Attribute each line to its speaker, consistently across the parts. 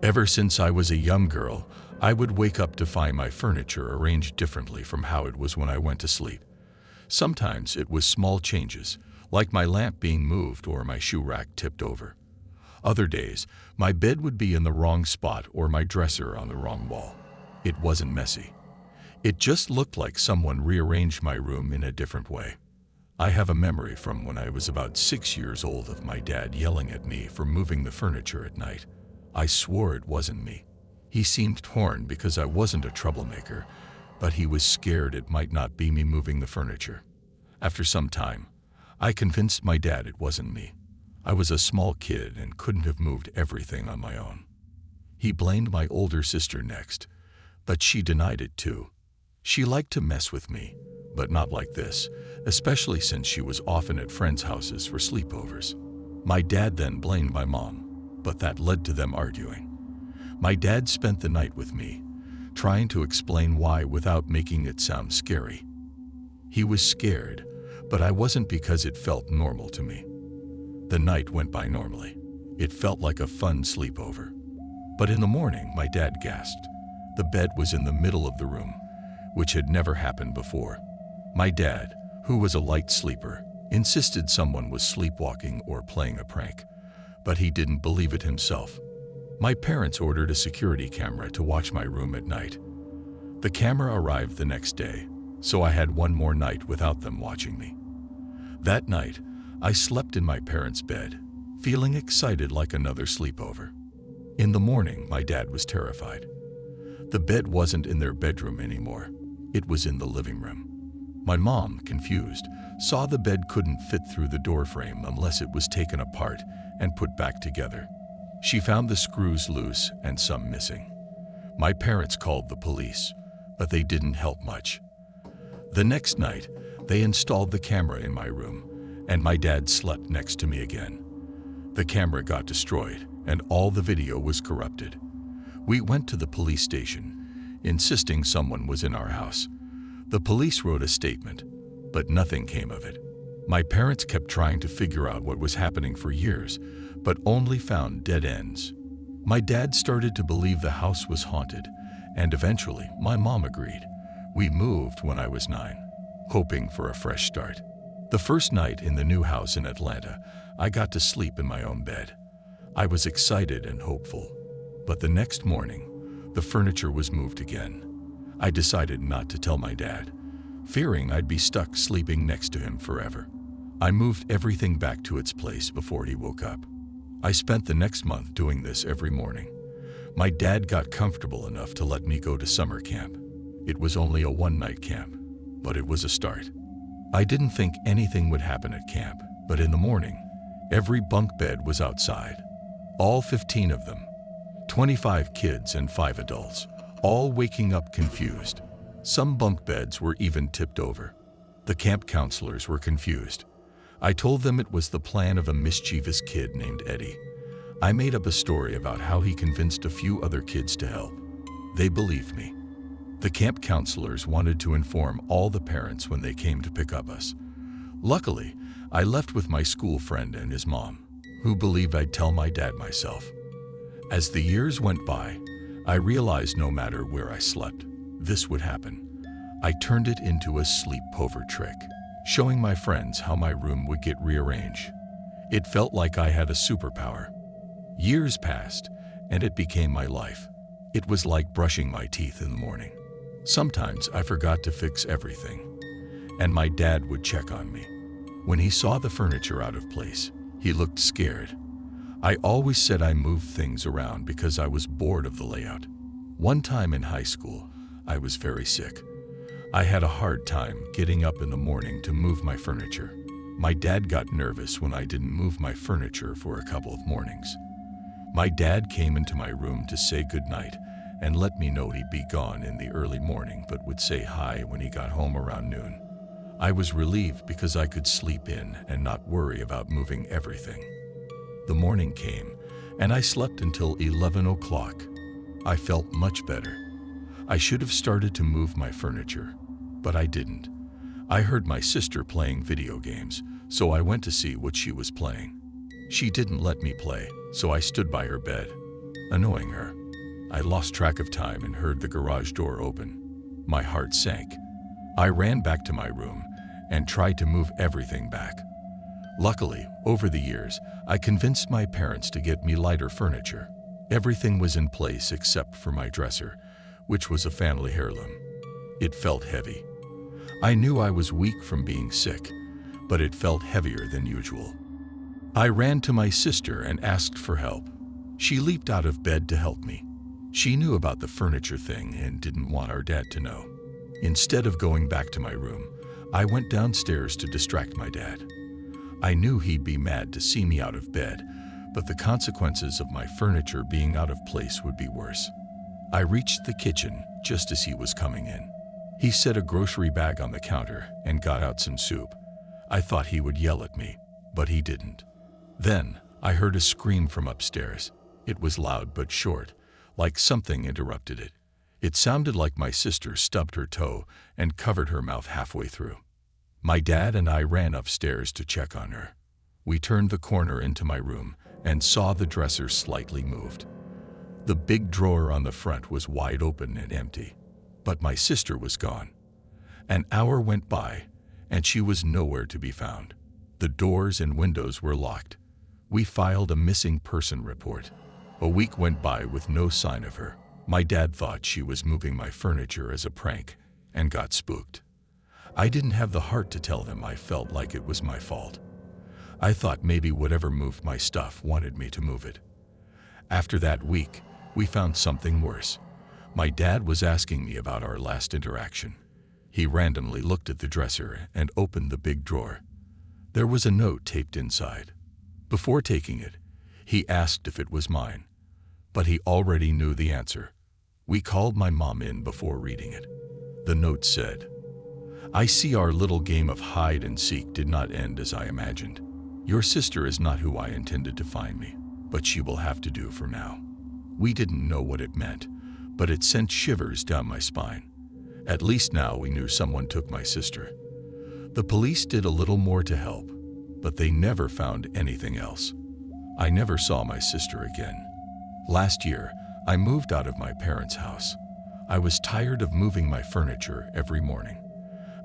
Speaker 1: Ever since I was a young girl, I would wake up to find my furniture arranged differently from how it was when I went to sleep. Sometimes it was small changes, like my lamp being moved or my shoe rack tipped over. Other days, my bed would be in the wrong spot or my dresser on the wrong wall. It wasn't messy. It just looked like someone rearranged my room in a different way. I have a memory from when I was about 6 years old of my dad yelling at me for moving the furniture at night. I swore it wasn't me. He seemed torn because I wasn't a troublemaker, but he was scared it might not be me moving the furniture. After some time, I convinced my dad it wasn't me. I was a small kid and couldn't have moved everything on my own. He blamed my older sister next, but she denied it too. She liked to mess with me, but not like this, especially since she was often at friends' houses for sleepovers. My dad then blamed my mom, but that led to them arguing. My dad spent the night with me, trying to explain why without making it sound scary. He was scared, but I wasn't because it felt normal to me. The night went by normally. It felt like a fun sleepover. But in the morning, my dad gasped. The bed was in the middle of the room, which had never happened before. My dad, who was a light sleeper, insisted someone was sleepwalking or playing a prank, but he didn't believe it himself. My parents ordered a security camera to watch my room at night. The camera arrived the next day, so I had one more night without them watching me. That night, I slept in my parents' bed, feeling excited like another sleepover. In the morning, my dad was terrified. The bed wasn't in their bedroom anymore. It was in the living room. My mom, confused, saw the bed couldn't fit through the door frame unless it was taken apart and put back together. She found the screws loose and some missing. My parents called the police, but they didn't help much. The next night, they installed the camera in my room, and my dad slept next to me again. The camera got destroyed, and all the video was corrupted. We went to the police station, insisting someone was in our house. The police wrote a statement, but nothing came of it. My parents kept trying to figure out what was happening for years, but only found dead ends. My dad started to believe the house was haunted, and eventually my mom agreed. We moved when I was 9, hoping for a fresh start. The first night in the new house in Atlanta, I got to sleep in my own bed. I was excited and hopeful, but the next morning, the furniture was moved again. I decided not to tell my dad, fearing I'd be stuck sleeping next to him forever. I moved everything back to its place before he woke up. I spent the next month doing this every morning. My dad got comfortable enough to let me go to summer camp. It was only a one-night camp, but it was a start. I didn't think anything would happen at camp, but in the morning, every bunk bed was outside. All 15 of them, 25 kids and 5 adults, all waking up confused. Some bunk beds were even tipped over. The camp counselors were confused. I told them it was the plan of a mischievous kid named Eddie. I made up a story about how he convinced a few other kids to help. They believed me. The camp counselors wanted to inform all the parents when they came to pick up us. Luckily, I left with my school friend and his mom, who believed I'd tell my dad myself. As the years went by, I realized no matter where I slept, this would happen. I turned it into a sleepover trick, showing my friends how my room would get rearranged. It felt like I had a superpower. Years passed, and it became my life. It was like brushing my teeth in the morning. Sometimes I forgot to fix everything, and my dad would check on me. When he saw the furniture out of place, he looked scared. I always said I moved things around because I was bored of the layout. One time in high school, I was very sick. I had a hard time getting up in the morning to move my furniture. My dad got nervous when I didn't move my furniture for a couple of mornings. My dad came into my room to say goodnight and let me know he'd be gone in the early morning but would say hi when he got home around noon. I was relieved because I could sleep in and not worry about moving everything. The morning came, and I slept until 11 o'clock. I felt much better. I should have started to move my furniture, but I didn't. I heard my sister playing video games, so I went to see what she was playing. She didn't let me play, so I stood by her bed. annoying her. I lost track of time and heard the garage door open. My heart sank. I ran back to my room and tried to move everything back. Luckily, over the years, I convinced my parents to get me lighter furniture. Everything was in place except for my dresser, which was a family heirloom. It felt heavy. I knew I was weak from being sick, but it felt heavier than usual. I ran to my sister and asked for help. She leaped out of bed to help me. She knew about the furniture thing and didn't want our dad to know. Instead of going back to my room, I went downstairs to distract my dad. I knew he'd be mad to see me out of bed, but the consequences of my furniture being out of place would be worse. I reached the kitchen just as he was coming in. He set a grocery bag on the counter and got out some soup. I thought he would yell at me, but he didn't. Then I heard a scream from upstairs. It was loud but short, like something interrupted it. It sounded like my sister stubbed her toe and covered her mouth halfway through. My dad and I ran upstairs to check on her. We turned the corner into my room and saw the dresser slightly moved. The big drawer on the front was wide open and empty, but my sister was gone. An hour went by, and she was nowhere to be found. The doors and windows were locked. We filed a missing person report. A week went by with no sign of her. My dad thought she was moving my furniture as a prank and got spooked. I didn't have the heart to tell him I felt like it was my fault. I thought maybe whatever moved my stuff wanted me to move it. After that week, we found something worse. My dad was asking me about our last interaction. He randomly looked at the dresser and opened the big drawer. There was a note taped inside. Before taking it, he asked if it was mine, but he already knew the answer. We called my mom in before reading it. The note said, "I see our little game of hide and seek did not end as I imagined. Your sister is not who I intended to find me, but she will have to do for now." We didn't know what it meant, but it sent shivers down my spine. At least now we knew someone took my sister. The police did a little more to help, but they never found anything else. I never saw my sister again. Last year, I moved out of my parents' house. I was tired of moving my furniture every morning.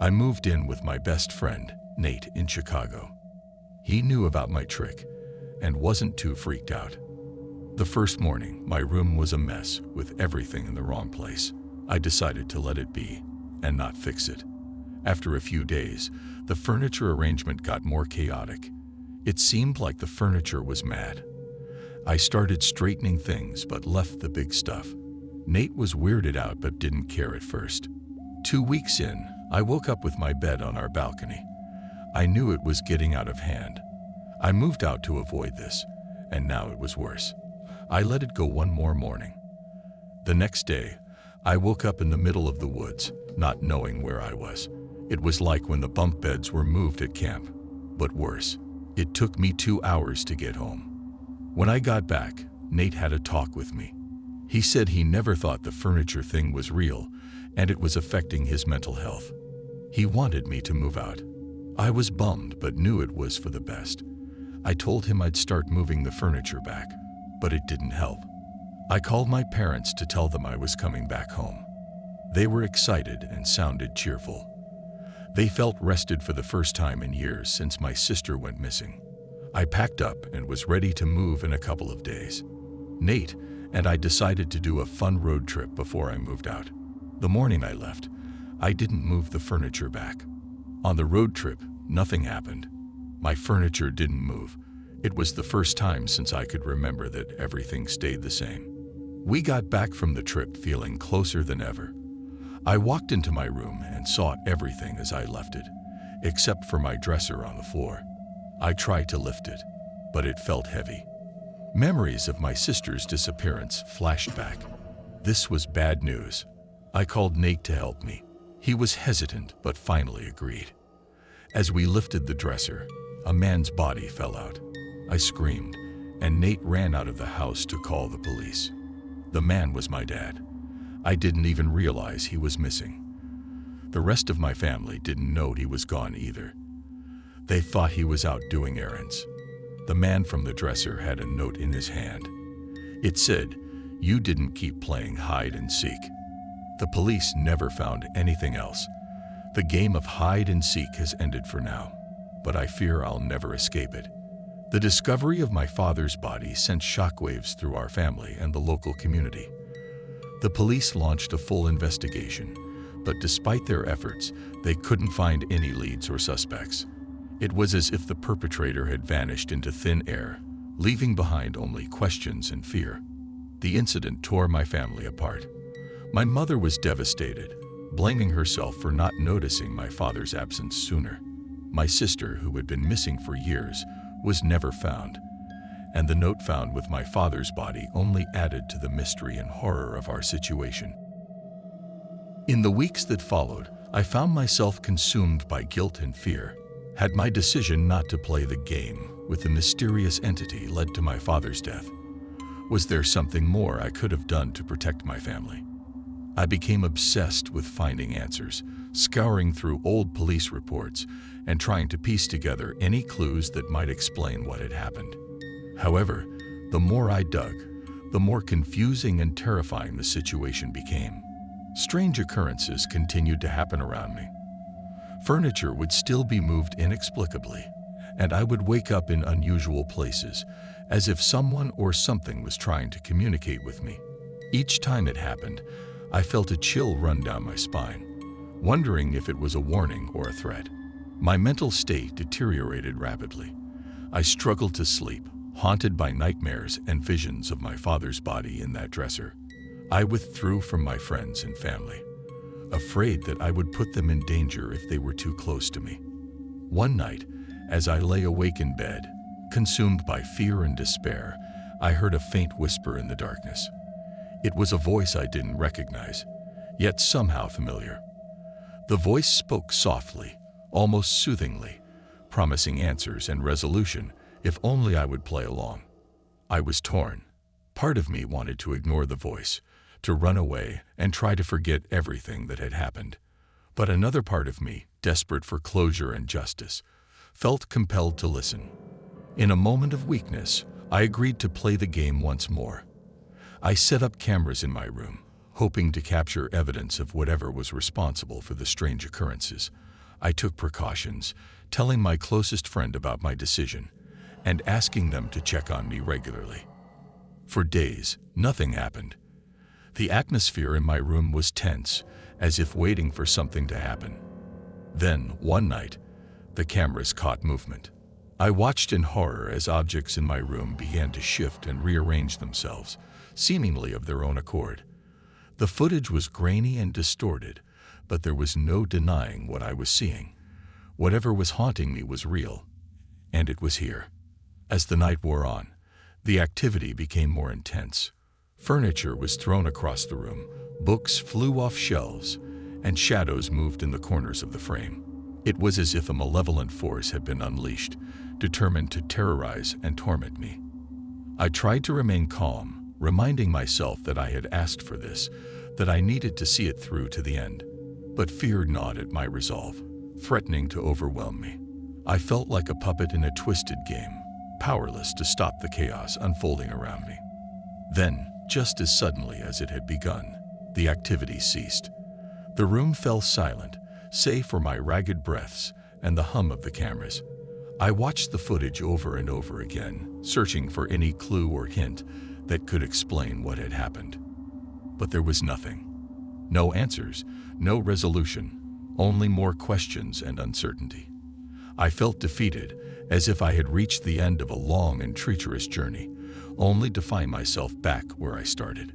Speaker 1: I moved in with my best friend, Nate, in Chicago. He knew about my trick and wasn't too freaked out. The first morning, my room was a mess with everything in the wrong place. I decided to let it be and not fix it. After a few days, the furniture arrangement got more chaotic. It seemed like the furniture was mad. I started straightening things but left the big stuff. Nate was weirded out but didn't care at first. 2 weeks in, I woke up with my bed on our balcony. I knew it was getting out of hand. I moved out to avoid this, and now it was worse. I let it go one more morning. The next day, I woke up in the middle of the woods, not knowing where I was. It was like when the bunk beds were moved at camp, but worse. It took me 2 hours to get home. When I got back, Nate had a talk with me. He said he never thought the furniture thing was real, and it was affecting his mental health. He wanted me to move out. I was bummed, but knew it was for the best. I told him I'd start moving the furniture back, but it didn't help. I called my parents to tell them I was coming back home. They were excited and sounded cheerful. They felt rested for the first time in years since my sister went missing. I packed up and was ready to move in a couple of days. Nate and I decided to do a fun road trip before I moved out. The morning I left, I didn't move the furniture back. On the road trip, nothing happened. My furniture didn't move. It was the first time since I could remember that everything stayed the same. We got back from the trip feeling closer than ever. I walked into my room and saw everything as I left it, except for my dresser on the floor. I tried to lift it, but it felt heavy. Memories of my sister's disappearance flashed back. This was bad news. I called Nate to help me. He was hesitant, but finally agreed. As we lifted the dresser, a man's body fell out. I screamed, and Nate ran out of the house to call the police. The man was my dad. I didn't even realize he was missing. The rest of my family didn't know he was gone either. They thought he was out doing errands. The man from the dresser had a note in his hand. It said, You didn't keep playing hide and seek. The police never found anything else. The game of hide and seek has ended for now, but I fear I'll never escape it. The discovery of my father's body sent shockwaves through our family and the local community. The police launched a full investigation, but despite their efforts, they couldn't find any leads or suspects. It was as if the perpetrator had vanished into thin air, leaving behind only questions and fear. The incident tore my family apart. My mother was devastated, blaming herself for not noticing my father's absence sooner. My sister, who had been missing for years, was never found, and the note found with my father's body only added to the mystery and horror of our situation. In the weeks that followed, I found myself consumed by guilt and fear. Had my decision not to play the game with the mysterious entity led to my father's death? Was there something more I could have done to protect my family? I became obsessed with finding answers, scouring through old police reports and trying to piece together any clues that might explain what had happened. However, the more I dug, the more confusing and terrifying the situation became. Strange occurrences continued to happen around me. Furniture would still be moved inexplicably, and I would wake up in unusual places, as if someone or something was trying to communicate with me. Each time it happened, I felt a chill run down my spine, wondering if it was a warning or a threat. My mental state deteriorated rapidly. I struggled to sleep, haunted by nightmares and visions of my father's body in that dresser. I withdrew from my friends and family, afraid that I would put them in danger if they were too close to me. One night, as I lay awake in bed, consumed by fear and despair, I heard a faint whisper in the darkness. It was a voice I didn't recognize, yet somehow familiar. The voice spoke softly, almost soothingly, promising answers and resolution if only I would play along. I was torn. Part of me wanted to ignore the voice, to run away and try to forget everything that had happened. But another part of me, desperate for closure and justice, felt compelled to listen. In a moment of weakness, I agreed to play the game once more. I set up cameras in my room, hoping to capture evidence of whatever was responsible for the strange occurrences. I took precautions, telling my closest friend about my decision and asking them to check on me regularly. For days, nothing happened. The atmosphere in my room was tense, as if waiting for something to happen. Then, one night, the cameras caught movement. I watched in horror as objects in my room began to shift and rearrange themselves, seemingly of their own accord. The footage was grainy and distorted, but there was no denying what I was seeing. Whatever was haunting me was real, and it was here. As the night wore on, the activity became more intense. Furniture was thrown across the room, books flew off shelves, and shadows moved in the corners of the frame. It was as if a malevolent force had been unleashed, determined to terrorize and torment me. I tried to remain calm, reminding myself that I had asked for this, that I needed to see it through to the end. But fear gnawed at my resolve, threatening to overwhelm me. I felt like a puppet in a twisted game, powerless to stop the chaos unfolding around me. Then, just as suddenly as it had begun, the activity ceased. The room fell silent, save for my ragged breaths and the hum of the cameras. I watched the footage over and over again, searching for any clue or hint that could explain what had happened. But there was nothing. No answers, no resolution, only more questions and uncertainty. I felt defeated, as if I had reached the end of a long and treacherous journey, only to find myself back where I started.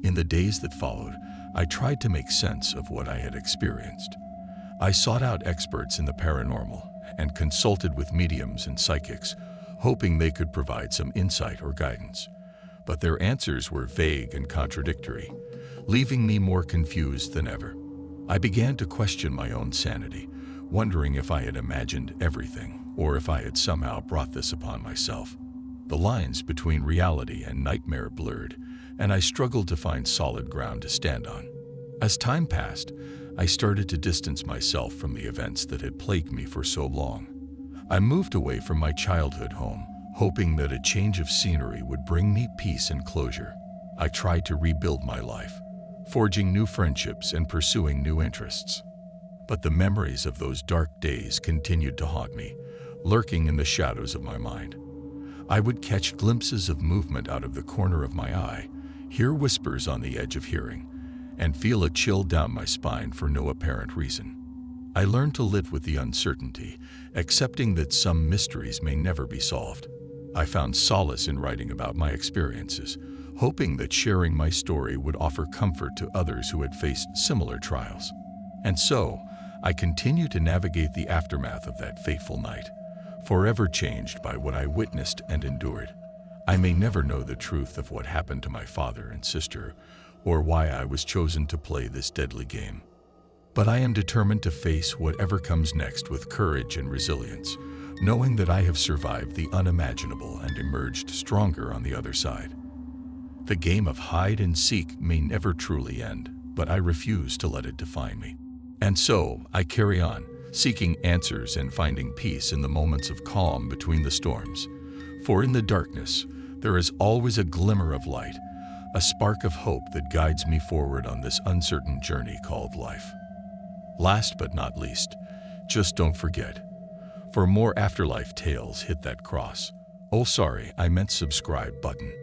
Speaker 1: In the days that followed, I tried to make sense of what I had experienced. I sought out experts in the paranormal and consulted with mediums and psychics, hoping they could provide some insight or guidance. But their answers were vague and contradictory, leaving me more confused than ever. I began to question my own sanity, wondering if I had imagined everything or if I had somehow brought this upon myself. The lines between reality and nightmare blurred, and I struggled to find solid ground to stand on. As time passed, I started to distance myself from the events that had plagued me for so long. I moved away from my childhood home, hoping that a change of scenery would bring me peace and closure. I tried to rebuild my life, forging new friendships and pursuing new interests. But the memories of those dark days continued to haunt me, lurking in the shadows of my mind. I would catch glimpses of movement out of the corner of my eye, hear whispers on the edge of hearing, and feel a chill down my spine for no apparent reason. I learned to live with the uncertainty, accepting that some mysteries may never be solved. I found solace in writing about my experiences, hoping that sharing my story would offer comfort to others who had faced similar trials. And so, I continue to navigate the aftermath of that fateful night, forever changed by what I witnessed and endured. I may never know the truth of what happened to my father and sister, or why I was chosen to play this deadly game. But I am determined to face whatever comes next with courage and resilience, knowing that I have survived the unimaginable and emerged stronger on the other side. The game of hide and seek may never truly end, but I refuse to let it define me. And so, I carry on, seeking answers and finding peace in the moments of calm between the storms. For in the darkness, there is always a glimmer of light, a spark of hope that guides me forward on this uncertain journey called life. Last but not least, just don't forget, for more afterlife tales, hit that cross. Oh sorry, I meant subscribe button.